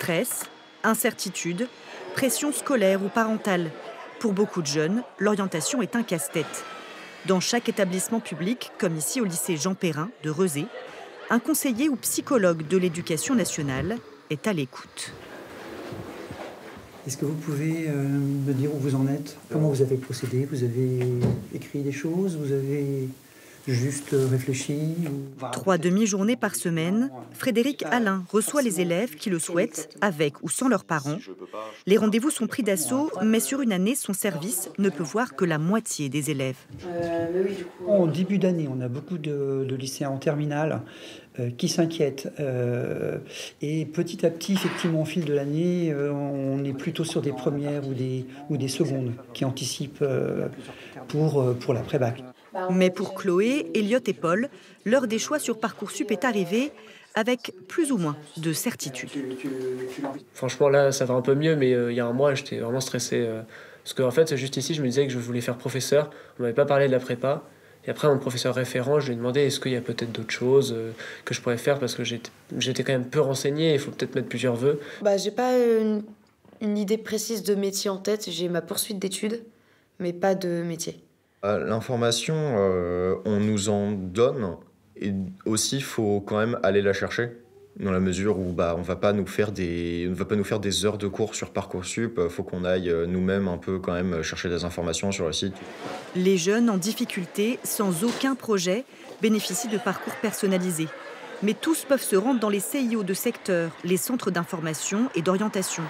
Stress, incertitude, pression scolaire ou parentale. Pour beaucoup de jeunes, l'orientation est un casse-tête. Dans chaque établissement public, comme ici au lycée Jean Perrin de Rezé, un conseiller ou psychologue de l'éducation nationale est à l'écoute. Est-ce que vous pouvez me dire où vous en êtes? Comment vous avez procédé? Vous avez écrit des choses? Vous avez juste réfléchi? 3 demi-journées par semaine, Frédéric Alain reçoit les élèves qui le souhaitent, avec ou sans leurs parents. Les rendez-vous sont pris d'assaut, mais sur une année, son service ne peut voir que la moitié des élèves. En début d'année, on a beaucoup de lycéens en terminale qui s'inquiètent. Et petit à petit, effectivement, au fil de l'année, on est plutôt sur des premières ou des secondes qui anticipent pour l'après-bac. Mais pour Chloé, Elliot et Paul, l'heure des choix sur Parcoursup est arrivée avec plus ou moins de certitude. Franchement, là, ça va un peu mieux, mais il y a un mois, j'étais vraiment stressé. Parce qu'en fait, juste ici, je me disais que je voulais faire professeur. On m'avait pas parlé de la prépa. Et après, mon professeur référent, je lui ai demandé est-ce qu'il y a peut-être d'autres choses que je pourrais faire, parce que j'étais quand même peu renseigné, il faut peut-être mettre plusieurs vœux. J'ai pas une idée précise de métier en tête. J'ai ma poursuite d'études, mais pas de métier. L'information, on nous en donne, et aussi il faut quand même aller la chercher, dans la mesure où on va pas nous faire des heures de cours sur Parcoursup. Faut qu'on aille nous-mêmes un peu quand même chercher des informations sur le site. Les jeunes en difficulté, sans aucun projet, bénéficient de parcours personnalisés. Mais tous peuvent se rendre dans les CIO de secteur, les centres d'information et d'orientation.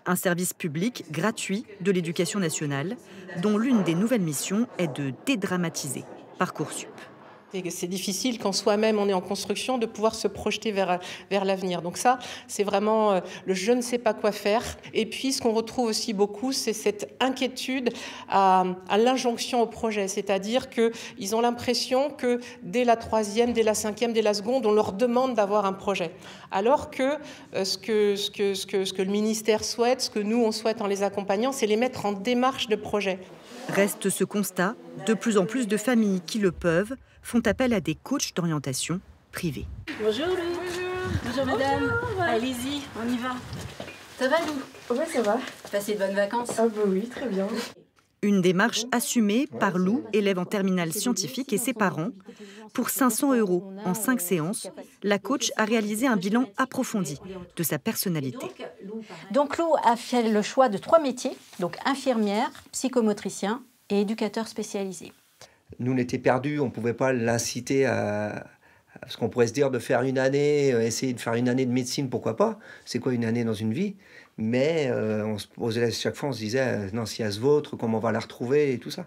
Un service public gratuit de l'éducation nationale, dont l'une des nouvelles missions est de dédramatiser Parcoursup. C'est difficile quand soi-même on est en construction de pouvoir se projeter vers l'avenir. Donc ça, c'est vraiment le je ne sais pas quoi faire. Et puis ce qu'on retrouve aussi beaucoup, c'est cette inquiétude à l'injonction au projet. C'est-à-dire qu'ils ont l'impression que dès la troisième, dès la cinquième, dès la seconde, on leur demande d'avoir un projet. Alors que ce que le ministère souhaite, ce que nous on souhaite en les accompagnant, c'est les mettre en démarche de projet. Reste ce constat, de plus en plus de familles qui le peuvent font appel à des coachs d'orientation privés. Bonjour Lou. Bonjour madame. Allez-y, on y va. Ça va Lou? Ouais, ça va. Passez de bonnes vacances? Oui, très bien. Une démarche assumée par Lou, élève en terminale scientifique, et ses parents. Pour 500 € en 5 séances, la coach a réalisé un bilan approfondi de sa personnalité. Donc Lou a fait le choix de 3 métiers, donc infirmière, psychomotricien et éducateur spécialisé. Nous, on était perdus, on ne pouvait pas l'inciter à... Parce qu'on pourrait se dire de faire une année, essayer de faire une année de médecine, pourquoi pas? C'est quoi une année dans une vie? Mais on se posait chaque fois, on se disait, non, si elle se vautre, comment on va la retrouver et tout ça.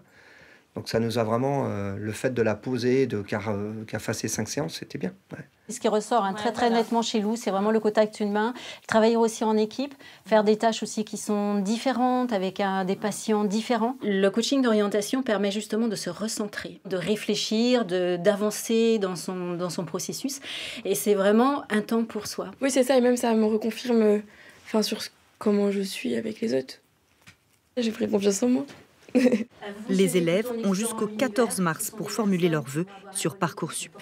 Donc ça nous a vraiment, le fait de la poser, qu'elle fasse ces 5 séances, c'était bien. Ouais. Ce qui ressort très nettement chez Lou, c'est vraiment le contact humain. Travailler aussi en équipe, faire des tâches aussi qui sont différentes, avec des patients différents. Le coaching d'orientation permet justement de se recentrer, de réfléchir, d'avancer dans son processus. Et c'est vraiment un temps pour soi. Oui, c'est ça, et même ça me reconfirme sur comment je suis avec les autres. J'ai pris confiance en moi. Les élèves ont jusqu'au 14 mars pour formuler leurs vœux sur Parcoursup.